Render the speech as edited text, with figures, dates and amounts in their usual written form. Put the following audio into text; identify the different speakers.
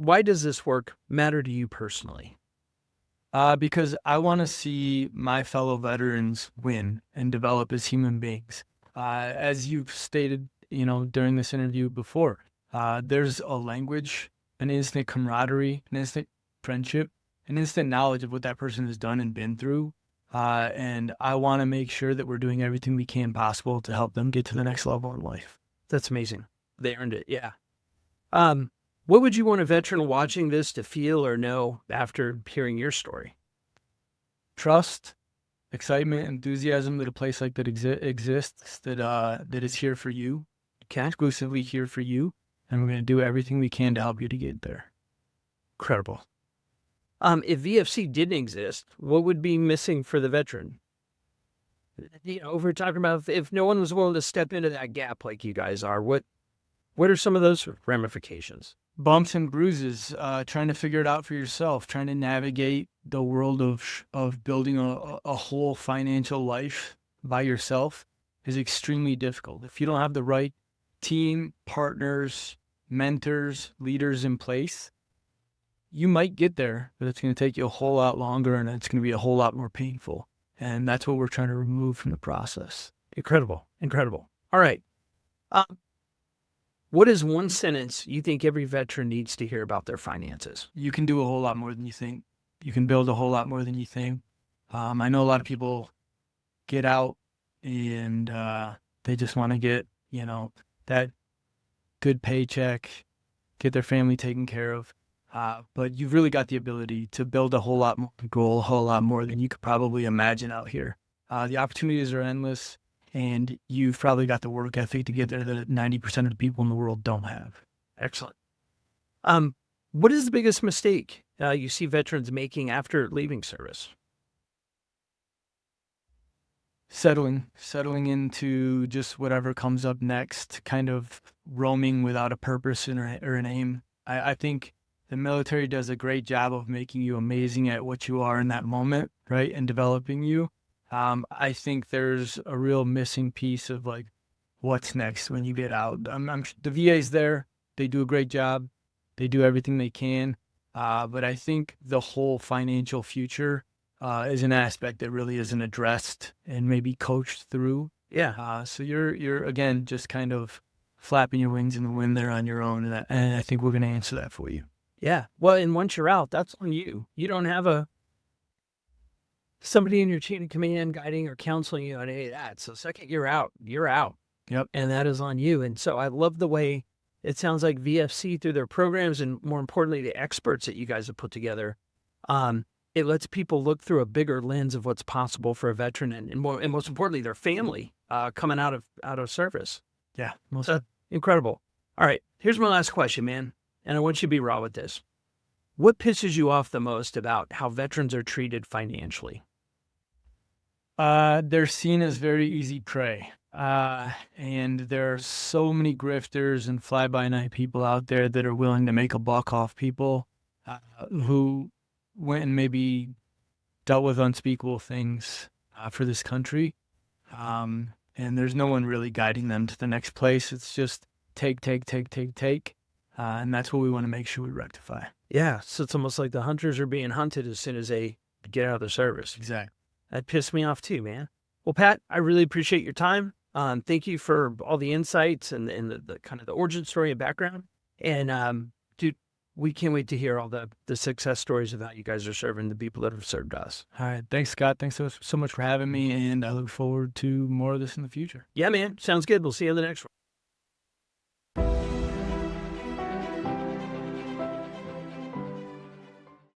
Speaker 1: why does this work matter to you personally?
Speaker 2: Because I want to see my fellow veterans win and develop as human beings. As you've stated, during this interview before, there's a language, an instant camaraderie, an instant friendship, an instant knowledge of what that person has done and been through. And I want to make sure that we're doing everything we can possible to help them get to the next level in life.
Speaker 1: That's amazing. They earned it. Yeah. Um, what would you want a veteran watching this to feel or know after hearing your story?
Speaker 2: Trust, excitement, enthusiasm that a place like that exists, that is here for you,
Speaker 1: Okay.
Speaker 2: exclusively here for you, and we're going to do everything we can to help you to get there.
Speaker 1: Incredible. If VFC didn't exist, what would be missing for the veteran? We're talking about if no one was willing to step into that gap like you guys are, what are some of those ramifications?
Speaker 2: Bumps and bruises, trying to figure it out for yourself, trying to navigate the world of building a whole financial life by yourself is extremely difficult. If you don't have the right team, partners, mentors, leaders in place, you might get there, but it's going to take you a whole lot longer and it's going to be a whole lot more painful. And that's what we're trying to remove from the process.
Speaker 1: Incredible. Incredible. All right. What is one sentence you think every veteran needs to hear about their finances?
Speaker 2: You can do a whole lot more than you think. You can build a whole lot more than you think. I know a lot of people get out and they just want to get, that good paycheck, get their family taken care of. But you've really got the ability to build a whole lot more, goal, a whole lot more than you could probably imagine out here. The opportunities are endless, and you've probably got the work ethic to get there that 90% of the people in the world don't have.
Speaker 1: Excellent. What is the biggest mistake you see veterans making after leaving service?
Speaker 2: Settling into just whatever comes up next, kind of roaming without a purpose or an aim. I think the military does a great job of making you amazing at what you are in that moment, right? And developing you. I think there's a real missing piece of like, what's next when you get out. The VA's there. They do a great job. They do everything they can. But I think the whole financial future is an aspect that really isn't addressed and maybe coached through.
Speaker 1: Yeah.
Speaker 2: So you're again, just kind of flapping your wings in the wind there on your own. And I think we're going to answer that for you.
Speaker 1: Yeah. Well, and once you're out, that's on you. You don't have somebody in your chain of command guiding or counseling you on any of that. So the second you're out, you're out.
Speaker 2: Yep.
Speaker 1: And that is on you. And so I love the way it sounds like VFC through their programs and more importantly, the experts that you guys have put together. It lets people look through a bigger lens of what's possible for a veteran and most importantly, their family coming out of service.
Speaker 2: Yeah.
Speaker 1: Incredible. All right. Here's my last question, man. And I want you to be raw with this. What pisses you off the most about how veterans are treated financially?
Speaker 2: They're seen as very easy prey. And there are so many grifters and fly-by-night people out there that are willing to make a buck off people who went and maybe dealt with unspeakable things for this country. And there's no one really guiding them to the next place. It's just take. And that's what we want to make sure we rectify.
Speaker 1: Yeah. So it's almost like the hunters are being hunted as soon as they get out of the service.
Speaker 2: Exactly.
Speaker 1: That pissed me off too, man. Well, Pat, I really appreciate your time. Thank you for all the insights and the kind of the origin story and background. And dude, we can't wait to hear all the success stories of how you guys are serving the people that have served us.
Speaker 2: All right. Thanks, Scott. Thanks so much for having me. And I look forward to more of this in the future.
Speaker 1: Yeah, man. Sounds good. We'll see you in the next one.